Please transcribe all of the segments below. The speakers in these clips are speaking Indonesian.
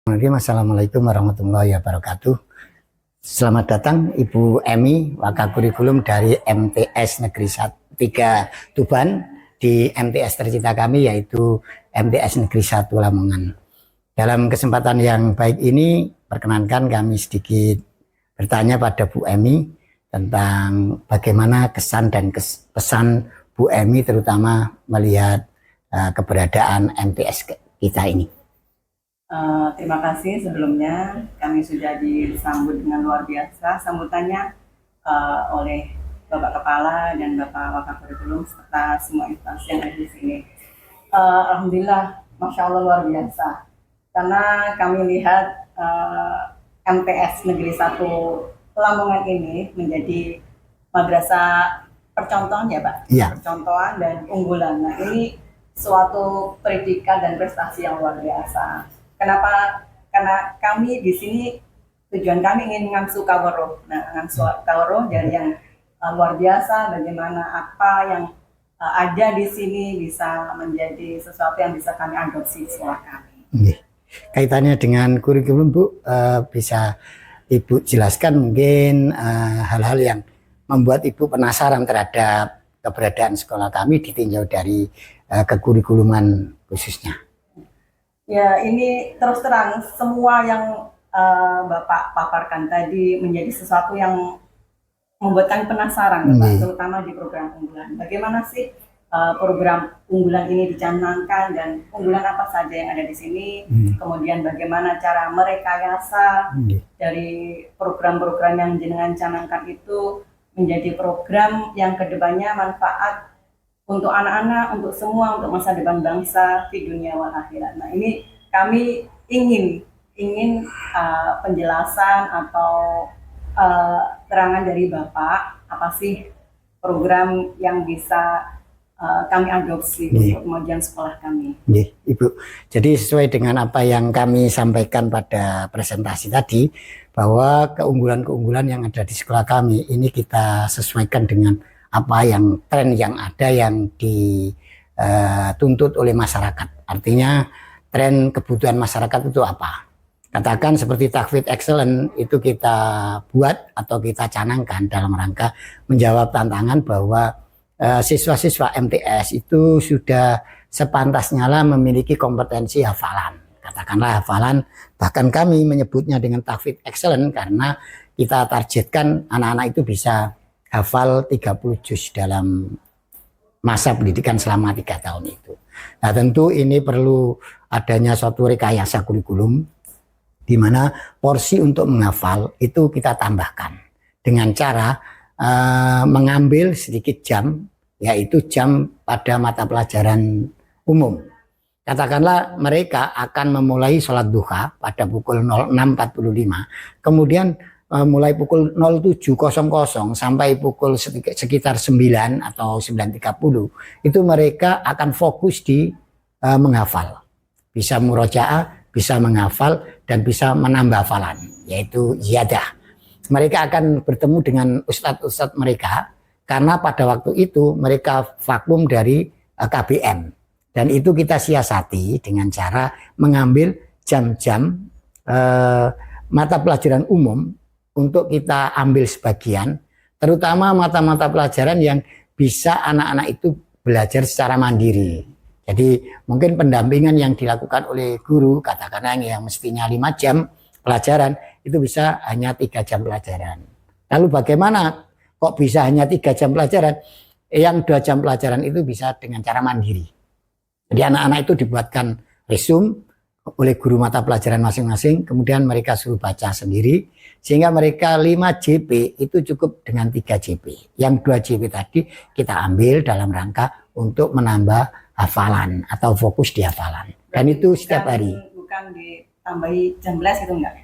Assalamualaikum warahmatullahi wabarakatuh. Selamat datang Ibu Emi, Wakakurikulum dari MTS Negeri 3 Tuban di MTS tercinta kami yaitu MTS Negeri 1 Lamongan. Dalam kesempatan yang baik ini, perkenankan kami sedikit bertanya pada Bu Emi tentang bagaimana kesan dan pesan Bu Emi terutama melihat keberadaan MTS kita ini. Terima kasih sebelumnya, kami sudah disambut dengan luar biasa sambutannya oleh Bapak Kepala dan Bapak Wakakurikulum serta semua instansi yang ada di sini. Alhamdulillah, Masya Allah luar biasa. Karena kami lihat MTS Negeri 1 Lamongan ini menjadi madrasah percontohan ya Pak? Iya. Percontohan dan unggulan. Nah ini suatu predikat dan prestasi yang luar biasa. Kenapa? Karena kami di sini tujuan kami ingin ngangsu kawero. Nah, ngangsu kawero dari yang luar biasa. Bagaimana apa yang ada di sini bisa menjadi sesuatu yang bisa kami adopsi sekolah kami. Kaitannya dengan kurikulum Bu, bisa Ibu jelaskan mungkin hal-hal yang membuat Ibu penasaran terhadap keberadaan sekolah kami ditinjau dari kekurikuluman khususnya. Ya, ini terus terang semua yang Bapak paparkan tadi menjadi sesuatu yang membuat kami penasaran, Bapak, terutama di program unggulan. Bagaimana sih program unggulan ini dicanangkan dan unggulan apa saja yang ada di sini? Kemudian bagaimana cara merekayasa dari program-program yang jenengan canangkan itu menjadi program yang kedepannya manfaat untuk anak-anak, untuk semua, untuk masa depan bangsa di dunia wal akhirat. Nah ini kami ingin penjelasan atau terangan dari Bapak, apa sih program yang bisa kami adopsi untuk kemajuan sekolah kami. Ibu, jadi sesuai dengan apa yang kami sampaikan pada presentasi tadi, bahwa keunggulan-keunggulan yang ada di sekolah kami ini kita sesuaikan dengan apa yang tren yang ada yang dituntut oleh masyarakat. Artinya tren kebutuhan masyarakat itu apa? Katakan seperti Tahfidz Excellent itu kita buat atau kita canangkan dalam rangka menjawab tantangan bahwa siswa-siswa MTS itu sudah sepantasnya lah memiliki kompetensi hafalan. Katakanlah hafalan, bahkan kami menyebutnya dengan Tahfidz Excellent karena kita targetkan anak-anak itu bisa hafal 30 juz dalam masa pendidikan selama 3 tahun itu. Nah tentu ini perlu adanya suatu rekayasa kurikulum di mana porsi untuk menghafal itu kita tambahkan dengan cara mengambil sedikit jam, yaitu jam pada mata pelajaran umum. Katakanlah mereka akan memulai sholat duha pada pukul 06.45, kemudian mulai pukul 07.00 sampai pukul sekitar 9 atau 9.30 itu mereka akan fokus di menghafal, bisa murojaah, bisa menghafal dan bisa menambah hafalan, yaitu ziyadah. Mereka akan bertemu dengan ustadz-ustadz mereka karena pada waktu itu mereka vakum dari KBM dan itu kita siasati dengan cara mengambil jam-jam mata pelajaran umum untuk kita ambil sebagian, terutama mata-mata pelajaran yang bisa anak-anak itu belajar secara mandiri. Jadi mungkin pendampingan yang dilakukan oleh guru, katakanlah yang mestinya 5 jam pelajaran, itu bisa hanya 3 jam pelajaran. Lalu bagaimana kok bisa hanya 3 jam pelajaran? Yang 2 jam pelajaran itu bisa dengan cara mandiri. Jadi anak-anak itu dibuatkan resume oleh guru mata pelajaran masing-masing, kemudian mereka suruh baca sendiri, sehingga mereka 5 JP itu cukup dengan 3 JP. Yang 2 JP tadi kita ambil dalam rangka untuk menambah hafalan atau fokus di hafalan. Dan itu setiap hari. Bukan ditambahi jam les itu enggak?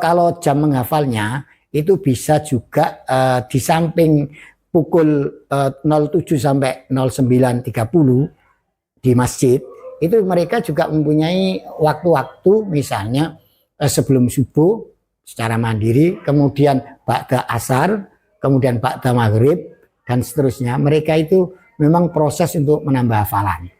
Kalau jam menghafalnya itu bisa juga di samping pukul 07 sampai 09.30 di masjid, itu mereka juga mempunyai waktu-waktu misalnya sebelum subuh secara mandiri, kemudian ba'da asar, kemudian ba'da maghrib dan seterusnya. Mereka itu memang proses untuk menambah hafalan.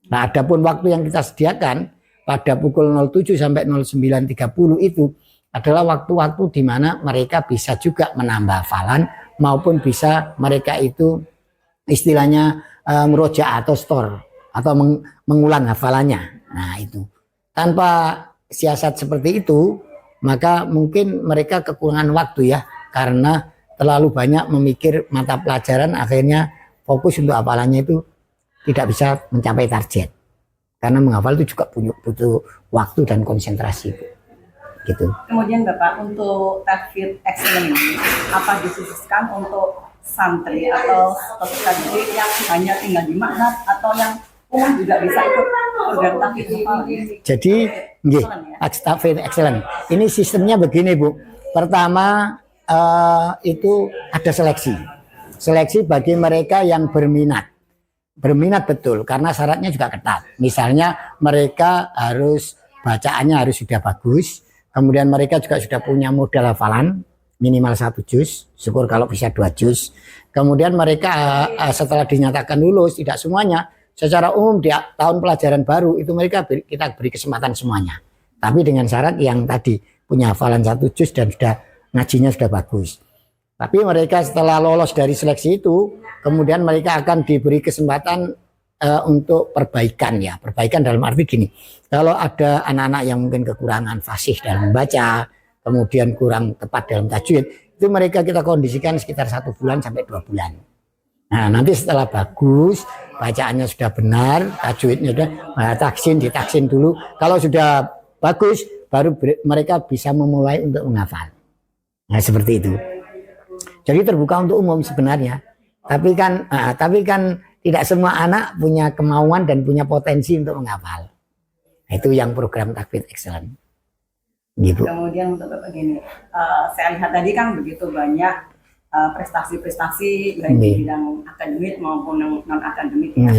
Nah, adapun waktu yang kita sediakan pada pukul 07 sampai 09.30 itu adalah waktu-waktu di mana mereka bisa juga menambah hafalan maupun bisa mereka itu istilahnya meroja atau store atau mengulang hafalannya. Nah itu tanpa siasat seperti itu maka mungkin mereka kekurangan waktu ya, karena terlalu banyak memikir mata pelajaran, akhirnya fokus untuk hafalannya itu tidak bisa mencapai target, karena menghafal itu juga butuh waktu dan konsentrasi gitu. Kemudian Bapak, untuk tahfidz excellent ini apa dikhususkan untuk santri atau peserta didik yang hanya tinggal di Maknat atau yang umum juga bisa ikut program tahfidz hafalan? Jadi tahfidz excellent ini sistemnya begini Bu. Pertama itu ada seleksi bagi mereka yang berminat betul, karena syaratnya juga ketat. Misalnya mereka harus bacaannya harus sudah bagus, kemudian mereka juga sudah punya modal hafalan minimal 1 juz, syukur kalau bisa 2 juz. Kemudian mereka setelah dinyatakan lulus, tidak semuanya, secara umum di tahun pelajaran baru itu mereka kita beri kesempatan semuanya, tapi dengan syarat yang tadi punya hafalan 1 juz dan sudah ngajinya sudah bagus. Tapi mereka setelah lolos dari seleksi itu, kemudian mereka akan diberi kesempatan untuk perbaikan ya. Perbaikan dalam arti gini, kalau ada anak-anak yang mungkin kekurangan fasih dalam membaca, kemudian kurang tepat dalam tajwid, itu mereka kita kondisikan sekitar 1 bulan sampai 2 bulan. Nah nanti setelah bagus, bacaannya sudah benar, tajwidnya sudah ditaksin dulu. Kalau sudah bagus, baru mereka bisa memulai untuk menghafal. Nah seperti itu. Jadi terbuka untuk umum sebenarnya. Tapi kan tidak semua anak punya kemauan dan punya potensi untuk menghafal. Nah, itu yang program tahfidz excellent. Gitu. Kemudian untuk Bapak gini, saya lihat tadi kan begitu banyak prestasi-prestasi baik di bidang akademik maupun non akademik ya.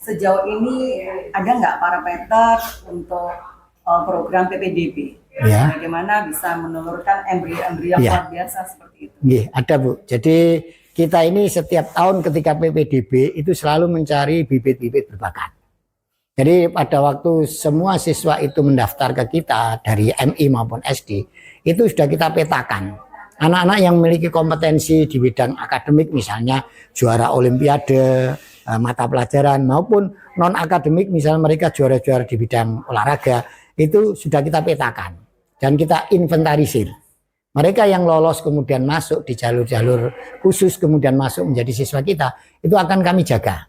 Sejauh ini ada nggak parameter untuk program PPDB? Ya. Bagaimana bisa menelurkan embrio-embrio yang luar biasa seperti itu? Ada Bu. Jadi kita ini setiap tahun ketika PPDB itu selalu mencari bibit-bibit berbakat. Jadi pada waktu semua siswa itu mendaftar ke kita dari MI maupun SD, itu sudah kita petakan. Anak-anak yang memiliki kompetensi di bidang akademik, misalnya juara olimpiade, mata pelajaran, maupun non-akademik, misalnya mereka juara-juara di bidang olahraga, itu sudah kita petakan dan kita inventarisir. Mereka yang lolos kemudian masuk di jalur-jalur khusus, kemudian masuk menjadi siswa kita, itu akan kami jaga.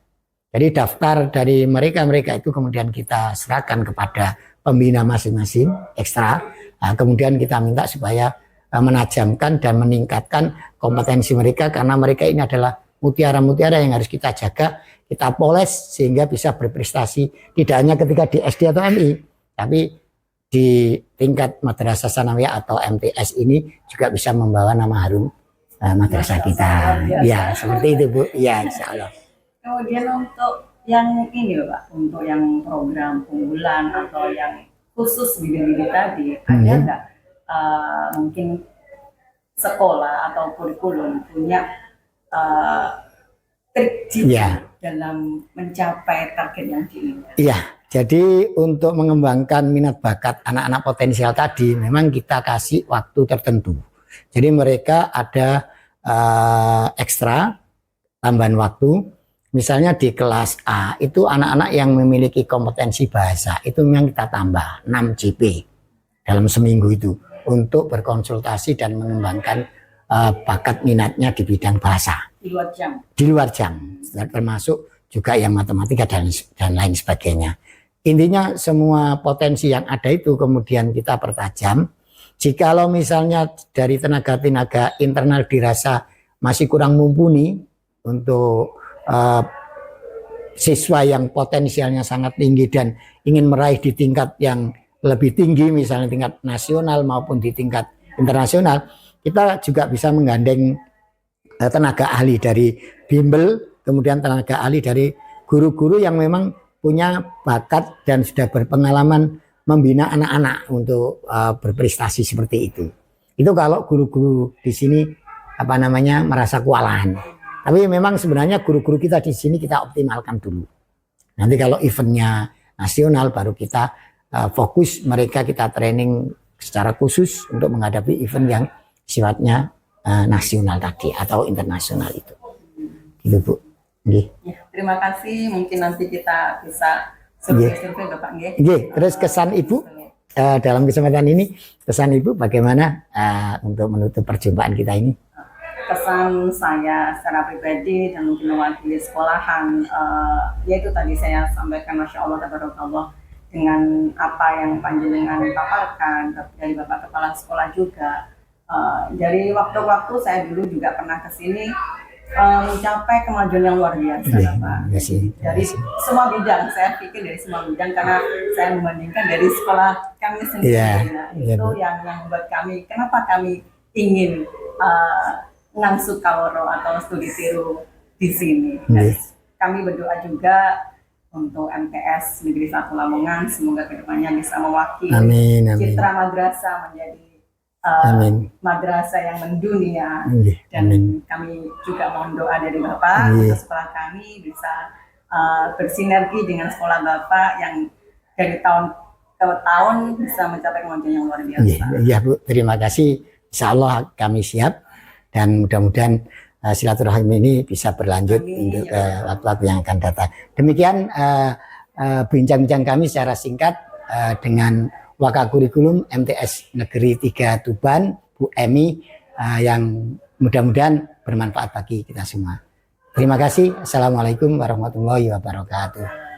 Jadi daftar dari mereka itu kemudian kita serahkan kepada pembina masing-masing ekstra. Nah, kemudian kita minta supaya menajamkan dan meningkatkan kompetensi mereka, karena mereka ini adalah mutiara-mutiara yang harus kita jaga, kita poles sehingga bisa berprestasi tidak hanya ketika di SD atau MI, tapi di tingkat madrasah sanawiyah atau MTS ini juga bisa membawa nama harum madrasah kita. Ya, seperti itu Bu. Ya, insya Allah. Kemudian untuk yang ini Pak, untuk yang program unggulan atau yang khusus bidang-bidang tadi, ada nggak mungkin sekolah atau kurikulum punya trik jitu dalam mencapai target yang diinginkan? Iya, jadi untuk mengembangkan minat bakat anak-anak potensial tadi, memang kita kasih waktu tertentu. Jadi mereka ada ekstra tambahan waktu. Misalnya di kelas A itu anak-anak yang memiliki kompetensi bahasa itu memang kita tambah 6 JP dalam seminggu itu untuk berkonsultasi dan mengembangkan bakat minatnya di bidang bahasa. Di luar jam. Di luar jam, termasuk juga yang matematika dan lain sebagainya. Intinya semua potensi yang ada itu kemudian kita pertajam. Jikalau misalnya dari tenaga-tenaga internal dirasa masih kurang mumpuni untuk siswa yang potensialnya sangat tinggi dan ingin meraih di tingkat yang lebih tinggi, misalnya tingkat nasional maupun di tingkat internasional, kita juga bisa menggandeng tenaga ahli dari bimbel, kemudian tenaga ahli dari guru-guru yang memang punya bakat dan sudah berpengalaman membina anak-anak untuk berprestasi seperti itu. Itu kalau guru-guru di sini merasa kewalahan. Tapi memang sebenarnya guru-guru kita di sini kita optimalkan dulu. Nanti kalau eventnya nasional, baru kita fokus mereka kita training secara khusus untuk menghadapi event yang sifatnya nasional tadi atau internasional itu. Gitu Bu. Nggih. Ya, terima kasih. Mungkin nanti kita bisa survei Bapak nggih. Nggih, terus kesan Ibu dalam kesempatan ini, kesan Ibu bagaimana untuk menutup perjumpaan kita ini? Kesan saya secara pribadi dan mungkin mewakili sekolahan, yaitu tadi saya sampaikan, Masya Allah, tabarakallah, dengan apa yang panjenengan paparkan dari Bapak Kepala Sekolah juga. Dari waktu-waktu saya dulu juga pernah ke sini mencapai kemajuan yang luar biasa, Bapak. Dari semua bidang, saya pikir dari semua bidang, karena saya membandingkan dari sekolah kami sendiri. Itu yang membuat kami, kenapa kami ingin ngangsu kaworo atau studi tiru di sini. Kami berdoa juga untuk MTS Negeri 1 Lamongan, semoga kedepannya bisa mewakili citra madrasah menjadi madrasah yang mendunia. Dan kami juga mohon doa dari Bapak untuk sekolah kami bisa bersinergi dengan sekolah Bapak yang dari tahun ke tahun bisa mencapai kemajuan yang luar biasa. Iya Bu, terima kasih. Insya Allah kami siap dan mudah-mudahan silaturahmi ini bisa berlanjut untuk waktu-waktu yang akan datang. Demikian bincang-bincang kami secara singkat dengan Wakakurikulum MTS Negeri 3 Tuban, Bu Emi, yang mudah-mudahan bermanfaat bagi kita semua. Terima kasih. Assalamualaikum warahmatullahi wabarakatuh.